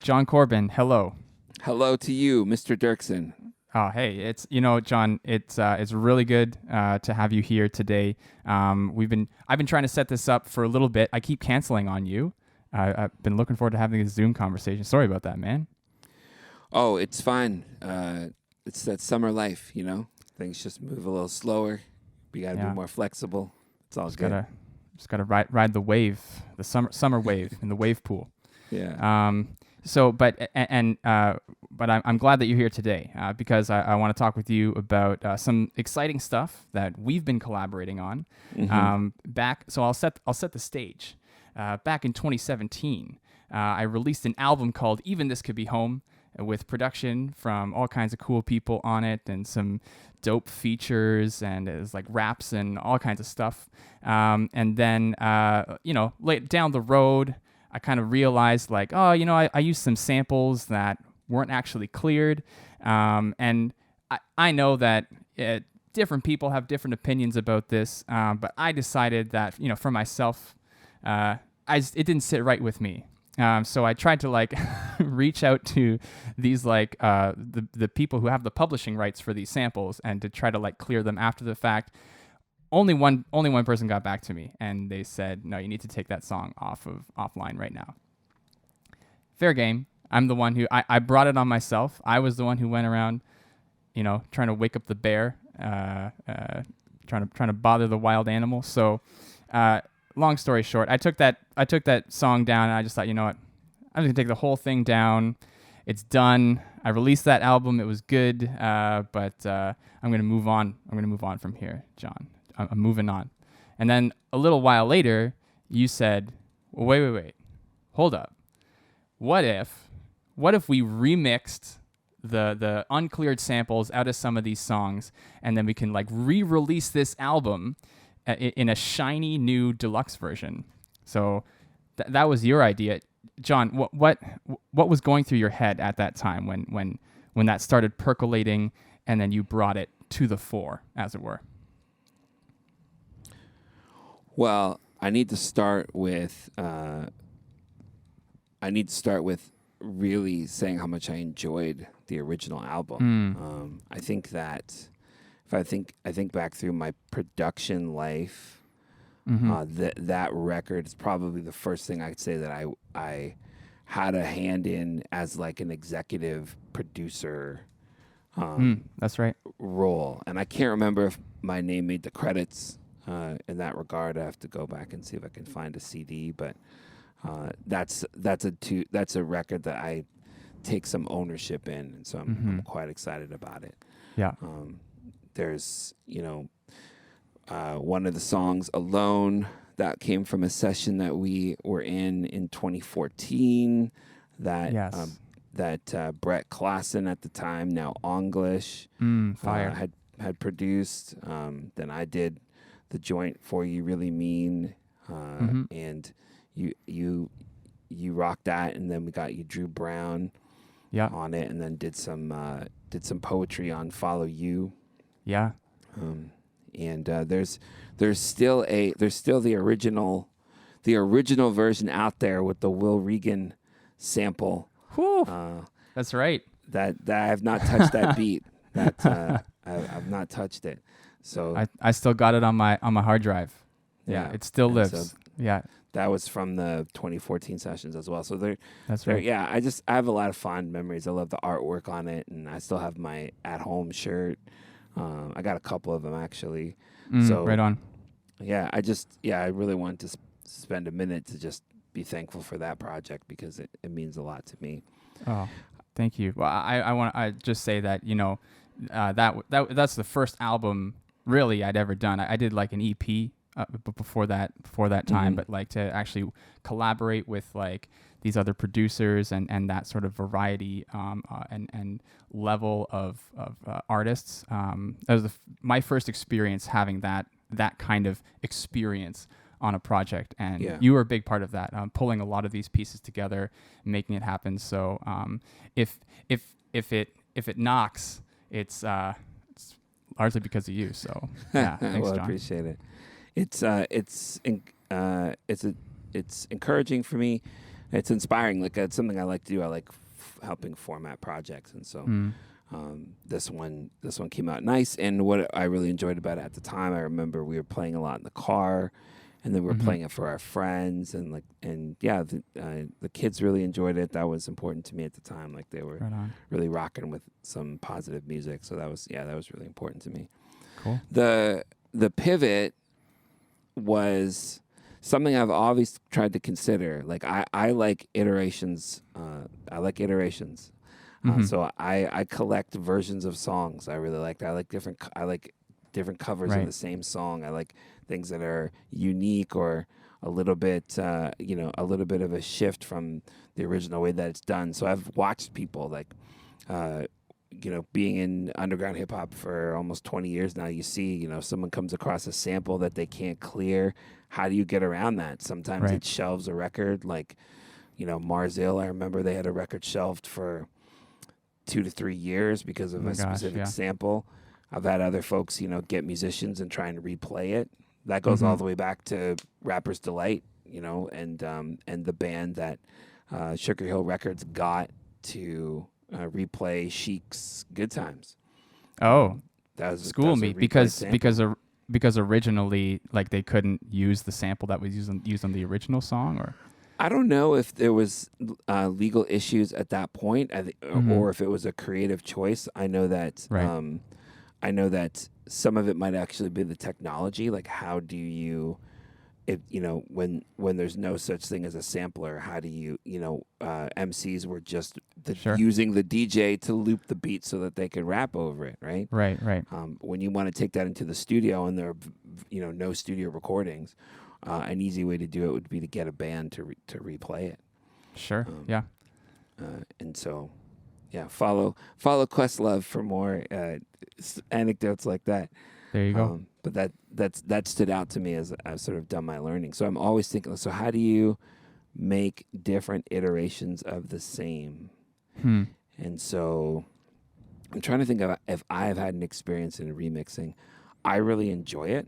Jon Corbin, hello. Hello to you, Mr. Durksen. Oh, hey, it's Jon. It's really good to have you here today. I've been trying to set this up for a little bit. I keep canceling on you. I've been looking forward to having this Zoom conversation. Sorry about that, man. Oh, it's fine. It's that summer life, Things just move a little slower. We got to be more flexible. It's all good. Just gotta ride the wave, the summer wave in the wave pool. Yeah. But I'm glad that you're here today because I want to talk with you about some exciting stuff that we've been collaborating on. Mm-hmm. So I'll set the stage. Back in 2017, I released an album called "Even This Could Be Home" with production from all kinds of cool people on it and some dope features, and it was like raps and all kinds of stuff. And then late down the road, I kind of realized I used some samples that weren't actually cleared. And I know that different people have different opinions about this, but I decided that, for myself, it didn't sit right with me. So I tried to reach out to these the people who have the publishing rights for these samples and to try to clear them after the fact. Only one person got back to me, and they said, no, you need to take that song offline right now. Fair game. I'm the one who I brought it on myself. I was the one who went around, trying to wake up the bear, trying to bother the wild animal. So, long story short, I took that song down, and I just thought, you know what, I'm just gonna take the whole thing down. It's done. I released that album. It was good, but I'm gonna move on. I'm gonna move on from here, Jon. I'm moving on. And then a little while later, you said, well, wait, hold up. What if we remixed the uncleared samples out of some of these songs, and then we can re-release this album in a shiny new deluxe version? So that was your idea, Jon. What was going through your head at that time when that started percolating, and then you brought it to the fore, as it were? Well, I need to start with really saying how much I enjoyed the original album. I think that if I think back through my production life, that record is probably the first thing I'd say that I had a hand in as an executive producer. That's right. Role, and I can't remember if my name made the credits. In that regard, I have to go back and see if I can find a CD, but that's a record that I take some ownership in, and so I'm quite excited about it. Yeah. There's one of the songs, "Alone," that came from a session that we were in 2014. That yes. Brett Klassen at the time, now English, fire, had produced. Then I did the joint "For You Really Mean," and you rocked that, and then we got you Drew Brown on it, and then did some poetry on "Follow You." Yeah. And there's still the original version out there with the Will Regan sample. Whew. That's right. That I have not touched that beat. I've not touched it. So I still got it on my hard drive. Yeah, it still lives. So that was from the 2014 sessions as well. So that's right. Yeah, I have a lot of fond memories. I love the artwork on it, and I still have my at home shirt. I got a couple of them actually. So right on. Yeah, I really wanted to spend a minute to just be thankful for that project because it means a lot to me. Oh, thank you. Well, I just say that that's the first album really I'd ever done. I did an EP before that time, but to actually collaborate with these other producers and that sort of variety and level of artists. That was my first experience having that kind of experience on a project, and you were a big part of that, pulling a lot of these pieces together, making it happen. So if it knocks, it's largely because of you. So yeah, thanks, well, Jon. I appreciate it. It's encouraging for me. it's inspiring. Like it's something I like to do. I like helping format projects, and so this one came out nice. And what I really enjoyed about it at the time, I remember we were playing a lot in the car, and then we were playing it for our friends, and the kids really enjoyed it. That was important to me at the time. Like they were really rocking with some positive music. So that was really important to me. Cool. The pivot was something I've always tried to consider. Like I like iterations. So I collect versions of songs I really like. I like different covers of the same song. I like things that are unique or a little bit a little bit of a shift from the original way that it's done. So I've watched people like being in underground hip hop for almost 20 years now. You see, someone comes across a sample that they can't clear. How do you get around that? Sometimes it shelves a record. Like, Marzil, I remember they had a record shelved for 2 to 3 years because of a specific sample. I've had other folks, get musicians and try and replay it. That goes all the way back to Rapper's Delight, and the band that Sugar Hill Records got to replay Chic's Good Times. Oh, that was school me because originally, like, they couldn't use the sample that was used on the original song, or I don't know if there was legal issues at that point, or if it was a creative choice. I know that some of it might actually be the technology. Like, how do you, when there's no such thing as a sampler, how do you, MCs were just using the DJ to loop the beat so that they could rap over it, right? Right. When you want to take that into the studio and there are, no studio recordings, an easy way to do it would be to get a band to replay it. Sure. And so, follow Questlove for more anecdotes like that. There you go. But that stood out to me as I've sort of done my learning. So I'm always thinking, so how do you make different iterations of the same? And so I'm trying to think of if I've had an experience in remixing. I really enjoy it.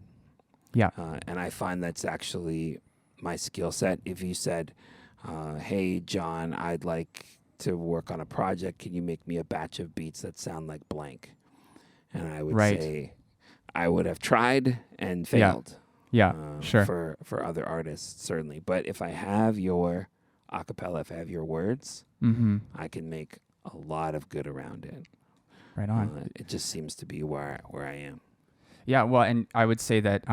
Yeah. And I find that's actually my skill set. If you said, hey, John, I'd like to work on a project. Can you make me a batch of beats that sound like blank? And I would say I would have tried and failed. Yeah, sure. For other artists, certainly. But if I have your acapella, if I have your words, I can make a lot of good around it. Right on. It just seems to be where I am. Yeah, well, and I would say that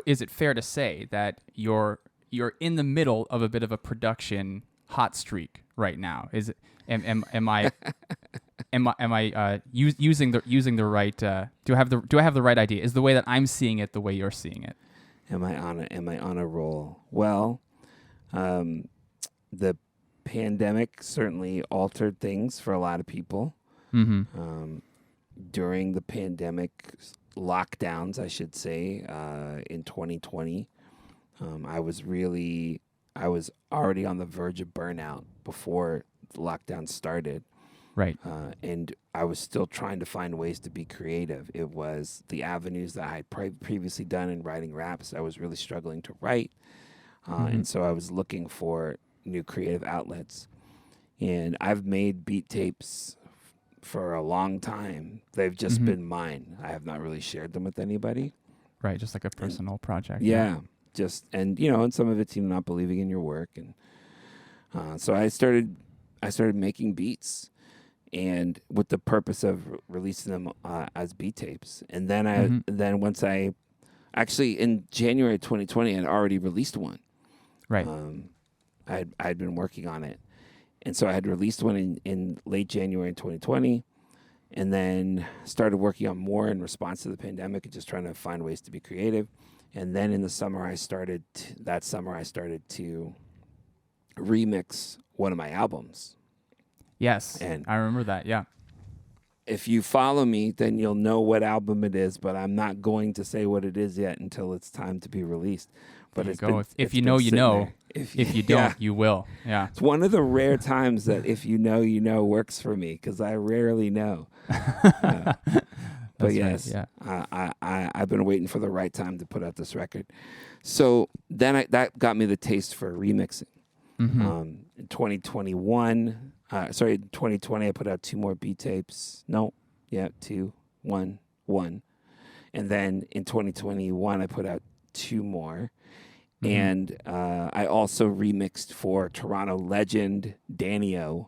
is it fair to say that you're in the middle of a bit of a production hot streak right now? Is it? Am I using the right? Do I have the right idea? Is the way that I'm seeing it the way you're seeing it? Am I on a roll? Well, the pandemic certainly altered things for a lot of people. During the pandemic lockdowns, I should say, in 2020, I was already on the verge of burnout before the lockdown started. Right. And I was still trying to find ways to be creative. It was the avenues that I had previously done in writing raps. I was really struggling to write. And so I was looking for new creative outlets. And I've made beat tapes for a long time. They've just been mine. I have not really shared them with anybody. Right, just like a personal project. Yeah, and some of it's not believing in your work, and so I started making beats, and with the purpose of releasing them as beat tapes. And then once I actually in January 2020, I'd already released one. Right. I'd been working on it. And so I had released one in late January 2020, and then started working on more in response to the pandemic and just trying to find ways to be creative. And then in the summer, I started to remix one of my albums. Yes, and I remember that, yeah. If you follow me, then you'll know what album it is, but I'm not going to say what it is yet until it's time to be released. But if you know, you know. If you don't, you will. Yeah. It's one of the rare times that if you know, you know works for me, because I rarely know. But yes, right, yeah. I've been waiting for the right time to put out this record. So then that got me the taste for remixing. In 2020, I put out 2 more beat tapes. No, yeah, 2, 1, 1. And then in 2021, I put out 2 more. And I also remixed for Toronto legend Danio.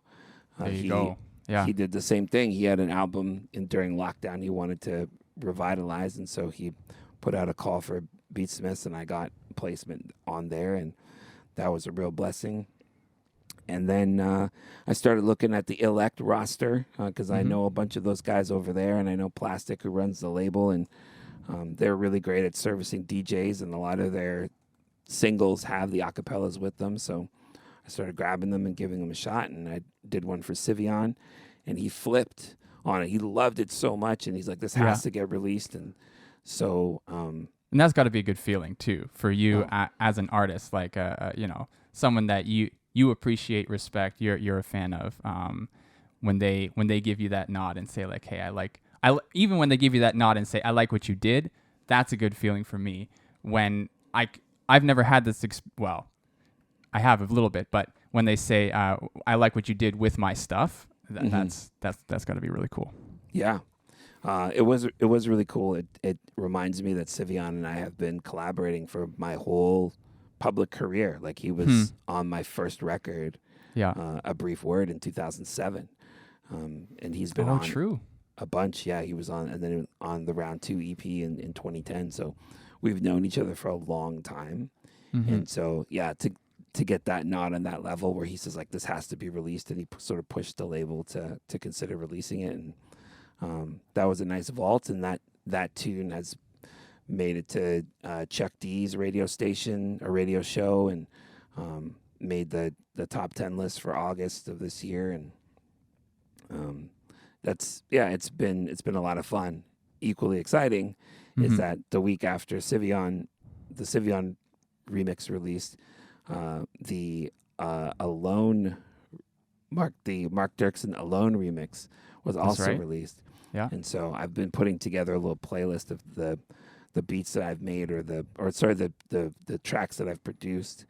There you go. Yeah. He did the same thing. He had an album during lockdown he wanted to revitalize, and so he put out a call for beatsmiths, and I got placement on there, and that was a real blessing. And then I started looking at the Elect roster because I know a bunch of those guys over there, and I know Plastic, who runs the label, and they're really great at servicing DJs, and a lot of their singles have the acapellas with them. So I started grabbing them and giving them a shot, and I did one for Sivion, and he flipped on it. He loved it so much, and he's like, this has to get released. And so... and that's got to be a good feeling, too, for you as an artist, like, someone that you appreciate, respect, you're a fan of, when they give you that nod and say, like, hey, even when they give you that nod and say, I like what you did, that's a good feeling for me. When I've never had this, I have a little bit, but when they say, I like what you did with my stuff, that's got to be really cool. Yeah. It was really cool. It reminds me that Sivion and I have been collaborating for my whole public career. Like, he was on my first record, A Brief Word, in 2007. And he's been on a bunch. Yeah, he was on, and then on the Round 2 EP in 2010. So we've known each other for a long time. And so, to get that nod on that level where he says, like, this has to be released, and he sort of pushed the label to consider releasing it. And that was a nice vault, and that tune has made it to Chuck D's radio station, a radio show, and made the top 10 list for August of this year. And it's been a lot of fun. Equally exciting is that the week after the Sivion remix released, the Alone, Mark Durksen Alone remix was also released. Yeah. And so I've been putting together a little playlist of the beats that I've made, or the tracks that I've produced,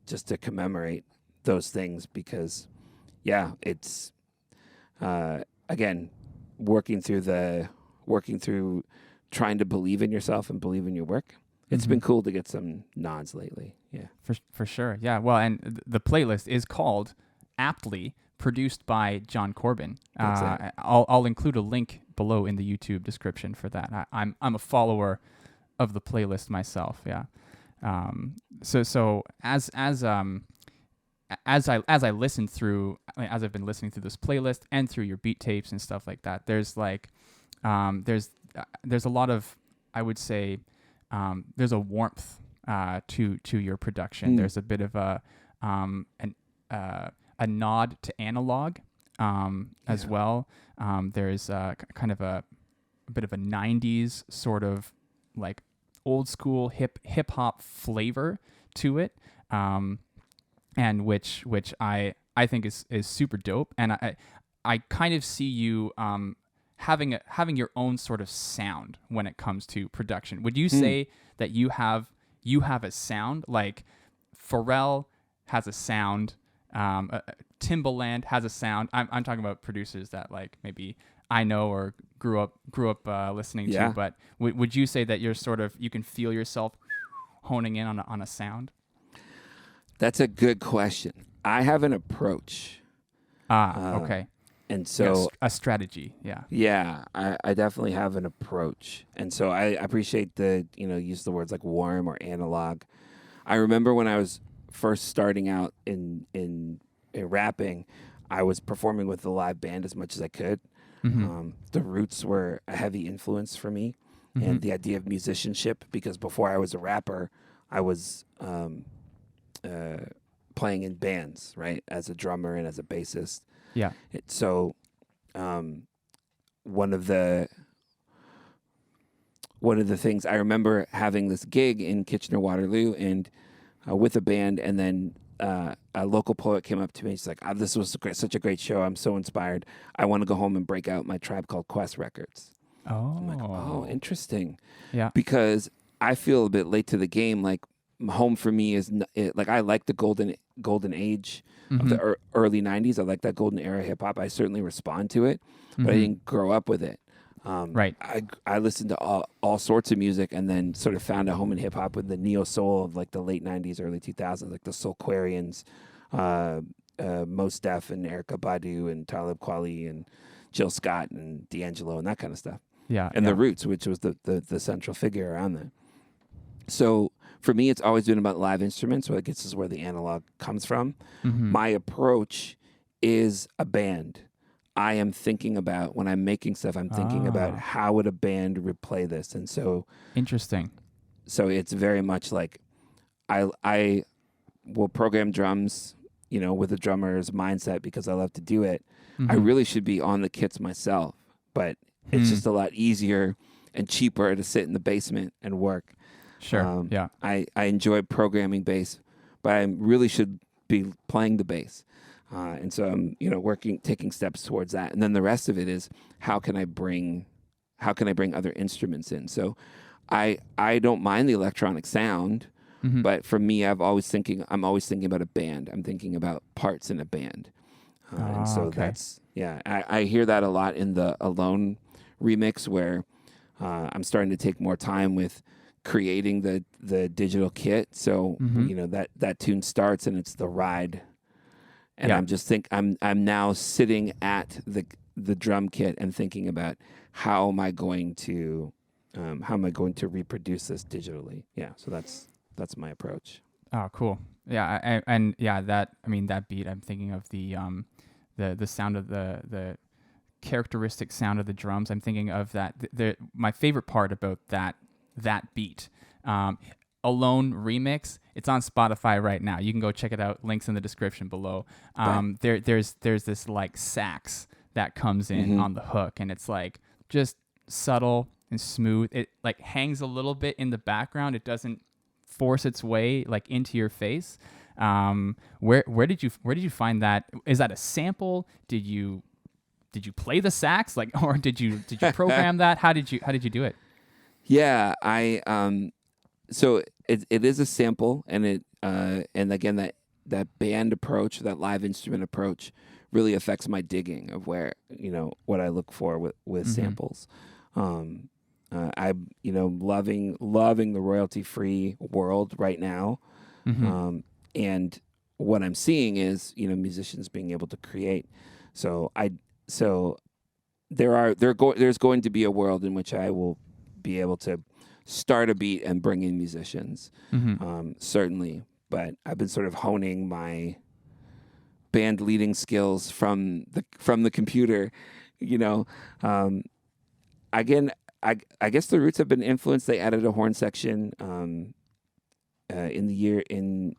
just to commemorate those things, because it's again working through trying to believe in yourself and believe in your work. It's been cool to get some nods lately. Yeah. For sure. Yeah. Well, and the playlist is called aptly produced by Jon Corbin. I'll include a link below in the YouTube description for that. I'm a follower of the playlist myself. Yeah. So as I listen through, as I've been listening through this playlist and through your beat tapes and stuff like that, there's like there's a lot of, I would say, there's a warmth to your production. There's a bit of a nod to analog as well. There's kind of a bit of a 90s sort of like old school hip hop flavor to it, and which I think is super dope. And I kind of see you having your own sort of sound when it comes to production. Would you say that you have a sound? Like Pharrell has a sound, Timbaland has a sound. I'm talking about producers that like maybe I know or grew up listening to. But would you say that you're sort of, you can feel yourself honing in on a sound? That's a good question. I have an approach. Okay. And so a strategy, yeah, I definitely have an approach, and so I appreciate the use the words like warm or analog. I remember when I was first starting out in rapping, I was performing with the live band as much as I could. The Roots were a heavy influence for me, and the idea of musicianship, because before I was a rapper, I was playing in bands, right, as a drummer and as a bassist. Yeah. So, one of the things I remember having this gig in Kitchener-Waterloo and with a band, and then a local poet came up to me. He's like, "This was such a great show. I'm so inspired. I want to go home and break out my Tribe Called Quest records." Oh. I'm like, "Oh, interesting." Yeah. Because I feel a bit late to the game. Like home for me is like I like the golden age of the early '90s. I like that golden era hip hop. I certainly respond to it, but I didn't grow up with it. Right. I listened to all sorts of music, and then sort of found a home in hip hop with the neo soul of like the late '90s, early 2000s, like the Soulquarians, Mos Def and Erykah Badu and Talib Kweli and Jill Scott and D'Angelo and that kind of stuff. Yeah. And the Roots, which was the central figure around that. So for me, it's always been about live instruments. So I guess this is where the analog comes from. My approach is a band. I am thinking about, when I'm making stuff, I'm thinking about how would a band replay this. And so interesting. So it's very much like I will program drums, with a drummer's mindset because I love to do it. I really should be on the kits myself, but it's just a lot easier and cheaper to sit in the basement and work. Sure. Yeah. I enjoy programming bass, but I really should be playing the bass. And so I'm, taking steps towards that. And then the rest of it is how can I bring other instruments in? So I don't mind the electronic sound, but for me, I'm always thinking about a band. I'm thinking about parts in a band. And so that's, I hear that a lot in the Alone remix where I'm starting to take more time with creating the digital kit. So, that tune starts and it's the ride. And I'm now sitting at the drum kit and thinking about how am I going to reproduce this digitally? Yeah. So that's my approach. Oh, cool. Yeah. That beat, I'm thinking of the sound of the characteristic sound of the drums. I'm thinking of that. My favorite part about that beat, Alone remix. It's on Spotify right now. You can go check it out. Links in the description below. There's this like sax that comes in on the hook, and it's like just subtle and smooth. It like hangs a little bit in the background. It doesn't force its way like into your face. Where did you find that? Is that a sample? Did you play the sax or did you program that? How did you do it? Yeah, so it is a sample, and it and again that band approach, that live instrument approach, really affects my digging of where what I look for with samples. I'm loving the royalty free world right now, and what I'm seeing is musicians being able to create. So there's going to be a world in which I will be able to start a beat and bring in musicians, certainly. But I've been sort of honing my band leading skills from the computer. Again, I guess the Roots have been influenced. They added a horn section in the year in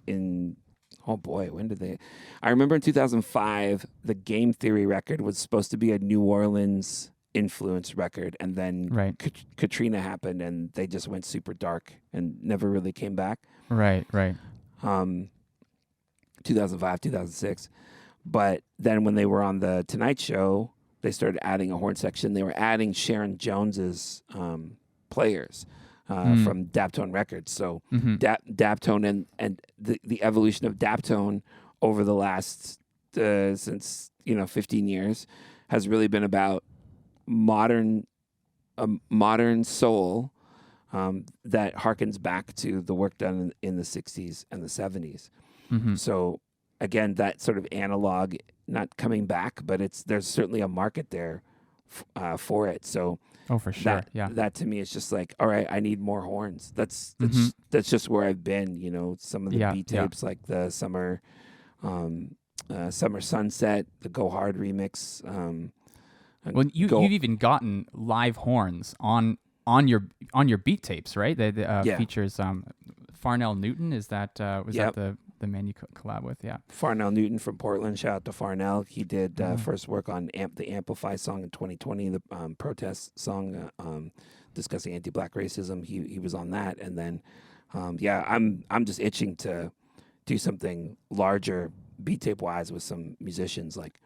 oh boy, when did they? I remember in 2005, the Game Theory record was supposed to be a New Orleans influence record, and then Katrina happened, and they just went super dark and never really came back. Right. 2005, 2006. But then when they were on the Tonight Show, they started adding a horn section. They were adding Sharon Jones's players from Daptone Records. So Daptone and the evolution of Daptone over the last since 15 years has really been about modern soul that harkens back to the work done in the 60s and the 70s. So again, that sort of analog not coming back, but there's certainly a market there for it. So for sure, that to me is just like, all right, I need more horns. That's just where I've been. Some of the beat tapes, like the Summer Sunset, the Go Hard remix. Well, you've even gotten live horns on your beat tapes, right? That features Farnell Newton. Is that that the man you collab with? Yeah, Farnell Newton from Portland. Shout out to Farnell. He did first work on the Amplify song in 2020, the protest song discussing anti-black racism. He was on that, and then I'm just itching to do something larger beat tape wise with some musicians. Like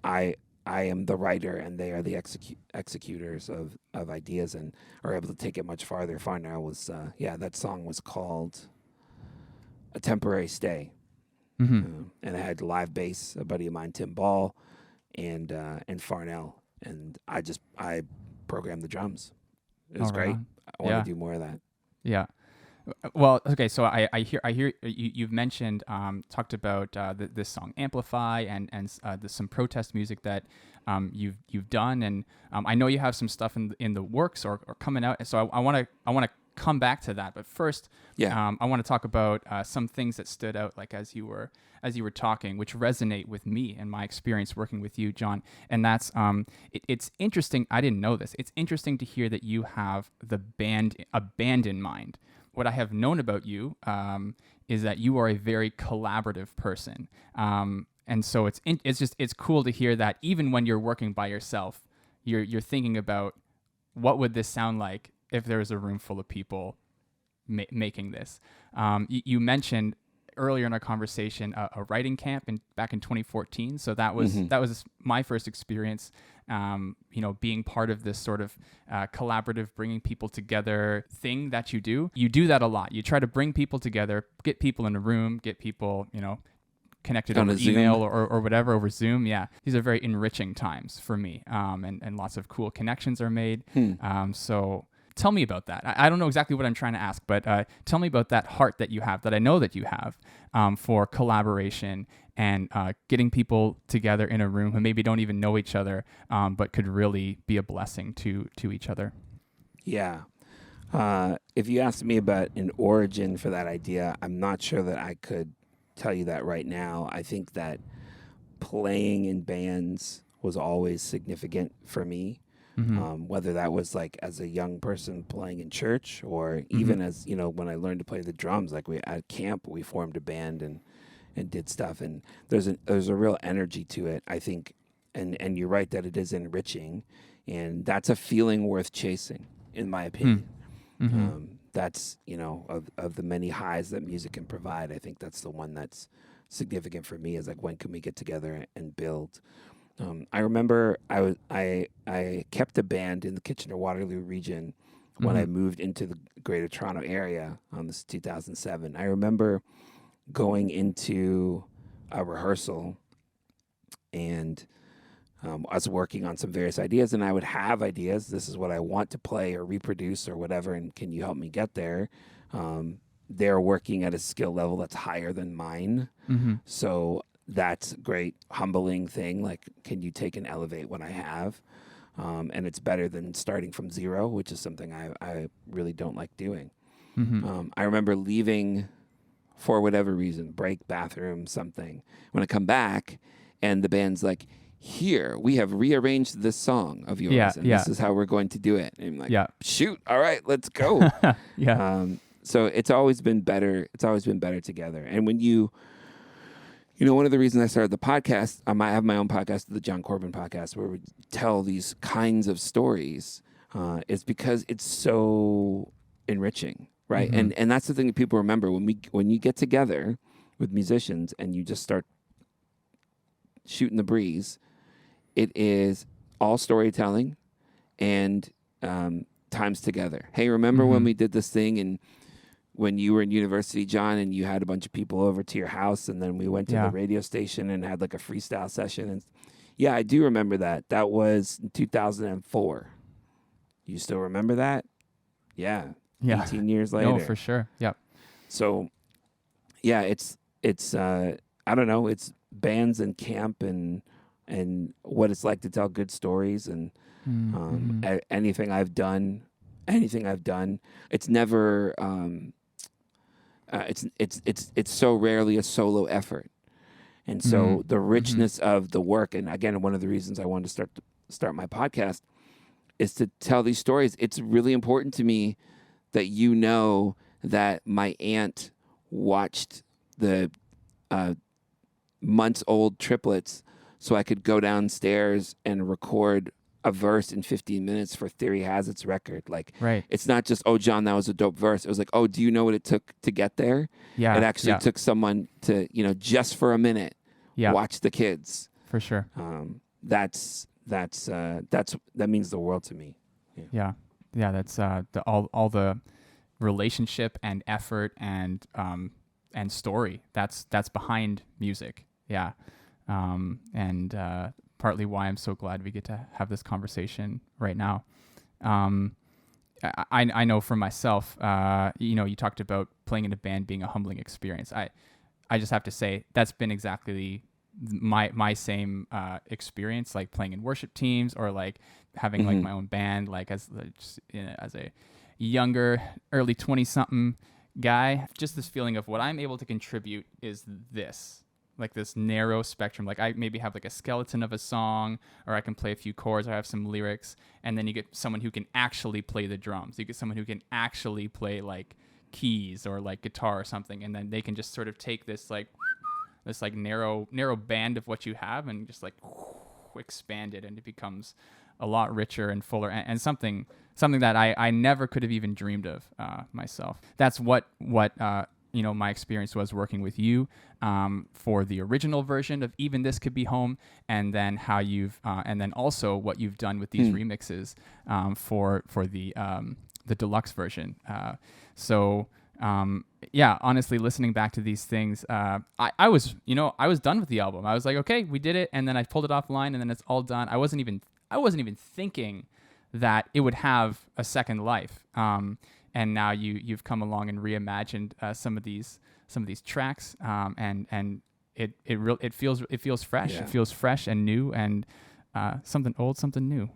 I am the writer and they are the executors of ideas and are able to take it much farther. Farnell was that song was called a temporary stay. And I had live bass, a buddy of mine, Tim Ball, and Farnell, and I programmed the drums. It was great. On. I want to do more of that. Yeah. Well, okay. So I hear you've mentioned talked about this song Amplify and some protest music that you've done, and I know you have some stuff in the works or coming out. So I want to come back to that, but first, I want to talk about some things that stood out, like as you were talking, which resonate with me and my experience working with you, Jon. And that's it's interesting. I didn't know this. It's interesting to hear that you have a band in mind. What I have known about you is that you are a very collaborative person, and so it's cool to hear that even when you're working by yourself, you're thinking about what would this sound like if there was a room full of people making this. You mentioned earlier in our conversation a writing camp back in 2014, so that was my first experience. Being part of this sort of collaborative, bringing people together thing that you do. You do that a lot. You try to bring people together, get people in a room, get people, connected on email or whatever over Zoom. Yeah, these are very enriching times for me, and lots of cool connections are made. So tell me about that. I don't know exactly what I'm trying to ask, but tell me about that heart that you have, that I know that you have, for collaboration and getting people together in a room who maybe don't even know each other, but could really be a blessing to each other. Yeah. If you asked me about an origin for that idea, I'm not sure that I could tell you that right now. I think that playing in bands was always significant for me. Whether that was like as a young person playing in church, or even as, when I learned to play the drums, like at camp, we formed a band and did stuff. And there's a real energy to it, I think. And you're right that it is enriching, and that's a feeling worth chasing, in my opinion. That's, of the many highs that music can provide, I think that's the one that's significant for me, is like, when can we get together and build? I remember I kept a band in the Kitchener-Waterloo region when I moved into the Greater Toronto area. This is 2007. I remember going into a rehearsal, and I was working on some various ideas, and I would have ideas. This is what I want to play or reproduce or whatever, and can you help me get there? They're working at a skill level that's higher than mine. So that's a great, humbling thing. Like, can you take and elevate what I have? And it's better than starting from zero, which is something I really don't like doing. I remember leaving for whatever reason, break, bathroom, something. When I come back, and the band's like, here, we have rearranged this song of yours, and this is how we're going to do it. And I'm like, shoot, all right, let's go. So it's always been better. It's always been better together. And when one of the reasons I started the podcast, I have my own podcast, the Jon Corbin podcast, where we tell these kinds of stories, is because it's so enriching, right? And that's the thing that people remember when you get together with musicians and you just start shooting the breeze. It is all storytelling and times together. Hey, remember when we did this thing and when you were in university, Jon, and you had a bunch of people over to your house, and then we went to the radio station and had like a freestyle session. And yeah, I do remember that. That was in 2004. You still remember that? Yeah. 18 years later. No, for sure. Yep. So yeah, it's I don't know, it's bands and camp and what it's like to tell good stories, and anything I've done, it's never it's so rarely a solo effort. And so the richness of the work, and again, one of the reasons I wanted to start my podcast is to tell these stories. It's really important to me that that my aunt watched the months-old triplets so I could go downstairs and record a verse in 15 minutes for Theory Has Its record. Like, it's not just, oh, Jon, that was a dope verse. It was like, oh, do you know what it took to get there? Yeah. It actually took someone to, just for a minute, watch the kids. For sure. That means the world to me. Yeah. That's all the relationship and effort and and story that's behind music. Yeah. And partly why I'm so glad we get to have this conversation right now. I know for myself, you talked about playing in a band being a humbling experience. I just have to say that's been exactly my same experience, like playing in worship teams or like having like my own band, like as a younger, early 20-something guy. Just this feeling of what I'm able to contribute is this narrow spectrum. Like I maybe have like a skeleton of a song, or I can play a few chords, or I have some lyrics, and then you get someone who can actually play the drums. You get someone who can actually play like keys or like guitar or something, and then they can just sort of take this narrow band of what you have and just like expand it, and it becomes a lot richer and fuller, and something that I never could have even dreamed of myself. That's what my experience was working with you for the original version of Even This Could Be Home, and then how you've and then also what you've done with these remixes for the deluxe version. Honestly, listening back to these things, I was done with the album. I was like, okay, we did it, and then I pulled it offline, and then it's all done. I wasn't even thinking that it would have a second life. And now you've come along and reimagined some of these tracks, and it feels fresh. Yeah. It feels fresh and new, and something old, something new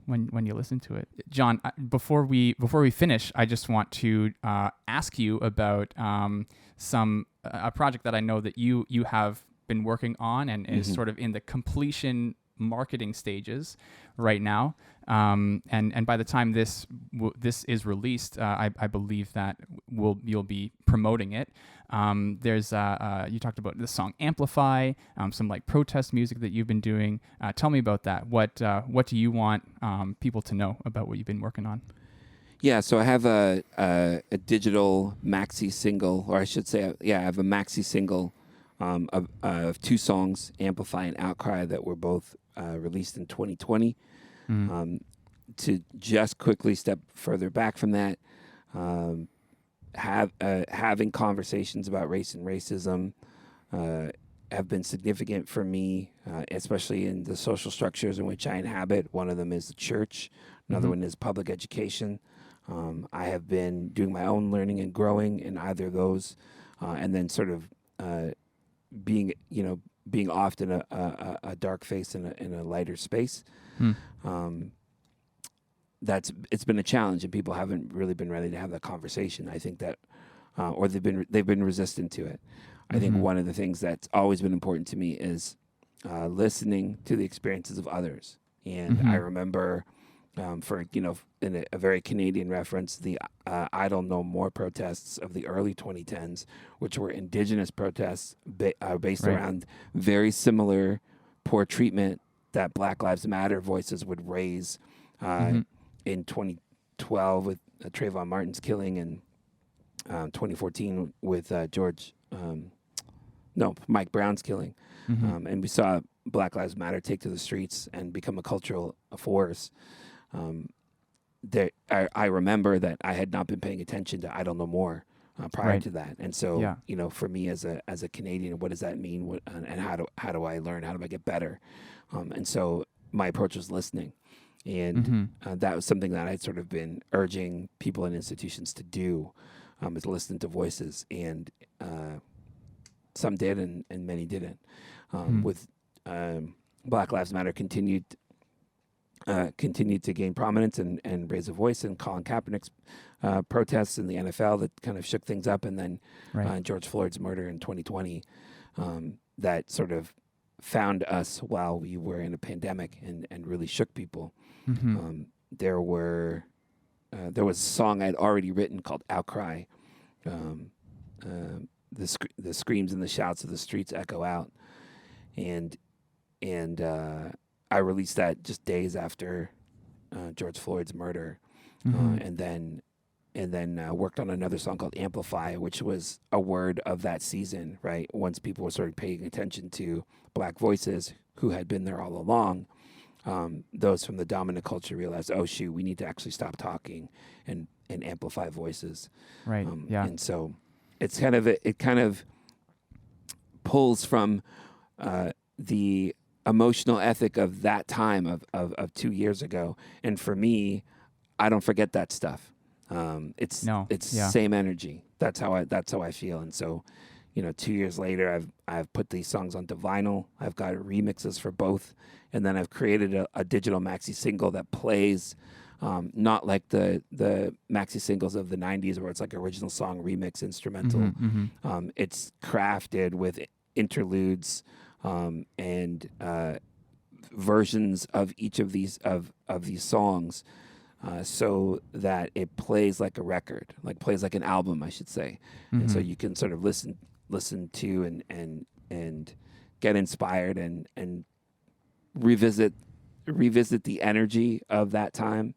when you listen to it. Jon, before we finish, I just want to ask you about a project that I know that you have been working on and is sort of in the completion marketing stages right now. And by the time this is released, I believe that you'll be promoting it. There's you talked about the song Amplify, some like protest music that you've been doing. Tell me about that. What do you want people to know about what you've been working on? Yeah, so I have a digital Maxi-Single, or I should say, I have a Maxi-Single of two songs, Amplify and Outcry, that were both released in 2020. To just quickly step further back from that, having conversations about race and racism have been significant for me, especially in the social structures in which I inhabit. One of them is the church. Another one is public education. I have been doing my own learning and growing in either of those, and then sort of being often a dark face in a lighter space. It's been a challenge, and people haven't really been ready to have that conversation. I think that, or they've been resistant to it. I think one of the things that's always been important to me is listening to the experiences of others. And I remember, in a very Canadian reference, the Idle No More protests of the early 2010s, which were Indigenous protests based around very similar poor treatment that Black Lives Matter voices would raise in 2012 with Trayvon Martin's killing, and 2014 with Mike Brown's killing. And we saw Black Lives Matter take to the streets and become a cultural force. I remember that I had not been paying attention to Idle No More prior to that, and so for me as a Canadian, what does that mean? And how do I learn? How do I get better? And so my approach was listening, and that was something that I'd sort of been urging people and institutions to do, is listen to voices, and some did, and many didn't. With Black Lives Matter continued to gain prominence and raise a voice, and Colin Kaepernick's protests in the NFL that kind of shook things up, and then George Floyd's murder in 2020 that sort of found us while we were in a pandemic and really shook people. There was a song I'd already written called Outcry. The screams and the shouts of the streets echo out, and I released that just days after George Floyd's murder, and then worked on another song called Amplify, which was a word of that season, right? Once people were sort of paying attention to Black voices who had been there all along, those from the dominant culture realized, oh shoot, we need to actually stop talking and amplify voices. Right. Yeah. And so it kind of pulls from the emotional ethic of that time of 2 years ago. And for me, I don't forget that stuff. It's same energy. That's how I feel. And so, 2 years later, I've put these songs onto vinyl. I've got remixes for both, and then I've created a digital maxi-single that plays not like the maxi-singles of the 90s where it's like original song, remix, instrumental. It's crafted with interludes and versions of each of these songs, so that it plays like a record, plays like an album, I should say. And so you can sort of listen to and get inspired and revisit the energy of that time.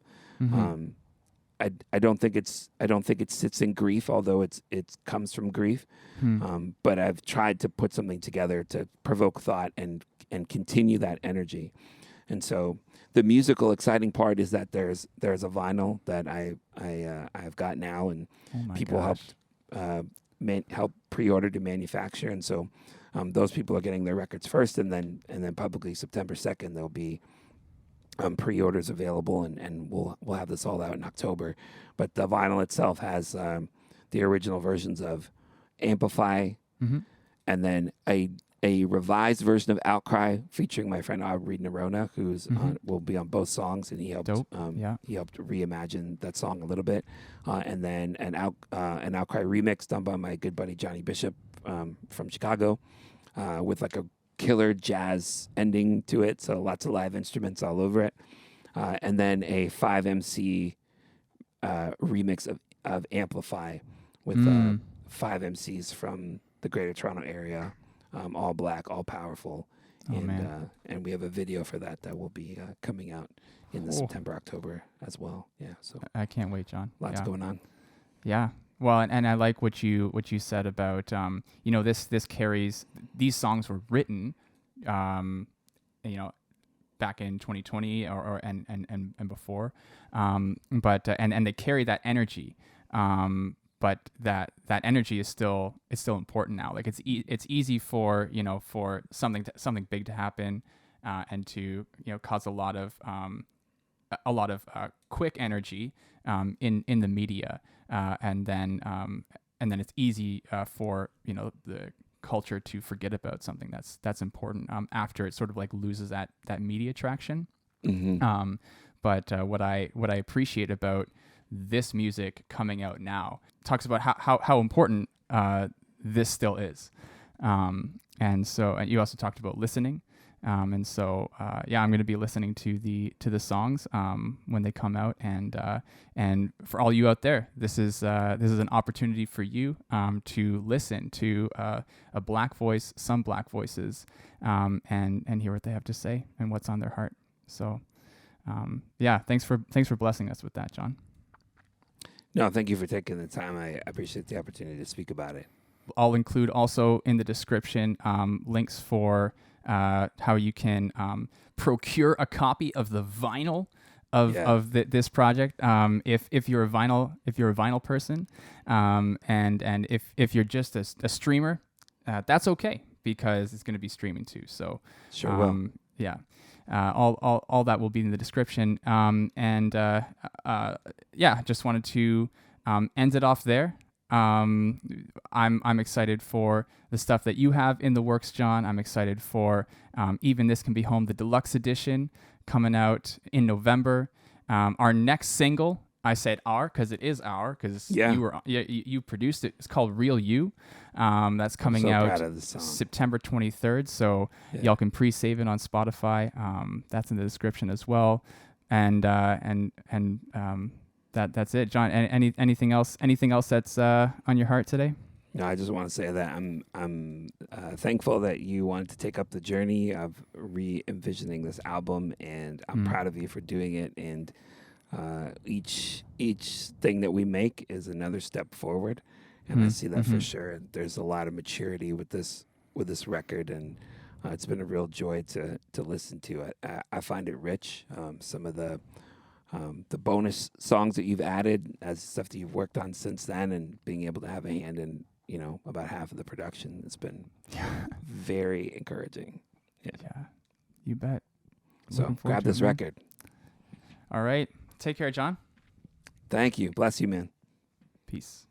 I don't think it sits in grief, although it comes from grief. But I've tried to put something together to provoke thought and continue that energy. And so the musical exciting part is that there's a vinyl that I've got now, and people helped pre-order to manufacture. And so those people are getting their records first, and then publicly September 2nd there'll be pre-orders available, and we'll have this all out in October. But the vinyl itself has the original versions of Amplify, and then a revised version of Outcry featuring my friend Aubrey Nerona, who's will be on both songs, and he helped reimagine that song a little bit, and then an Outcry remix done by my good buddy Johnny Bishop from Chicago, with like a killer jazz ending to it, so lots of live instruments all over it, and then a 5 MC remix of Amplify with 5 MCs from the Greater Toronto area, all black, all powerful, and we have a video for that will be coming out in the September, October as well. Yeah, so I can't wait, John. Lots going on. Yeah. Well, and I like what you said about this carries, these songs were written back in 2020 or before, but they carry that energy, but that energy is still important now. Like it's easy for for something big to happen and to cause a lot of quick energy in the media. And then it's easy for the culture to forget about something that's important after it sort of like loses that media traction. But what I appreciate about this music coming out now talks about how important this still is. And so you also talked about listening. And so I'm going to be listening to the songs when they come out, and for all you out there, this is an opportunity for you to listen to a black voice, some black voices, and hear what they have to say and what's on their heart. So thanks for blessing us with that, John. No, thank you for taking the time. I appreciate the opportunity to speak about it. I'll include also in the description links for how you can procure a copy of the vinyl of this project. If you're a vinyl person, and if you're just a streamer, that's okay, because it's going to be streaming too. So sure will. Yeah. All that will be in the description. Just wanted to end it off there. I'm excited for the stuff that you have in the works, John. I'm excited for Even This Can Be Home, the deluxe edition, coming out in November. Our next single, I said "our" because it is "our" because you produced it. It's called "Real You." That's coming out September 23rd. So y'all can pre-save it on Spotify. That's in the description as well. And that's it, John. Anything else that's on your heart today? No, I just want to say that I'm thankful that you wanted to take up the journey of re-envisioning this album, and I'm proud of you for doing it. And each thing that we make is another step forward, and I see that for sure. There's a lot of maturity with this record, and it's been a real joy to listen to. I find it rich. Some of the bonus songs that you've added as stuff that you've worked on since then, and being able to have a hand in about half of the production. It's been very encouraging. Yeah, you bet. So grab this record. All right. Take care, Jon. Thank you. Bless you, man. Peace.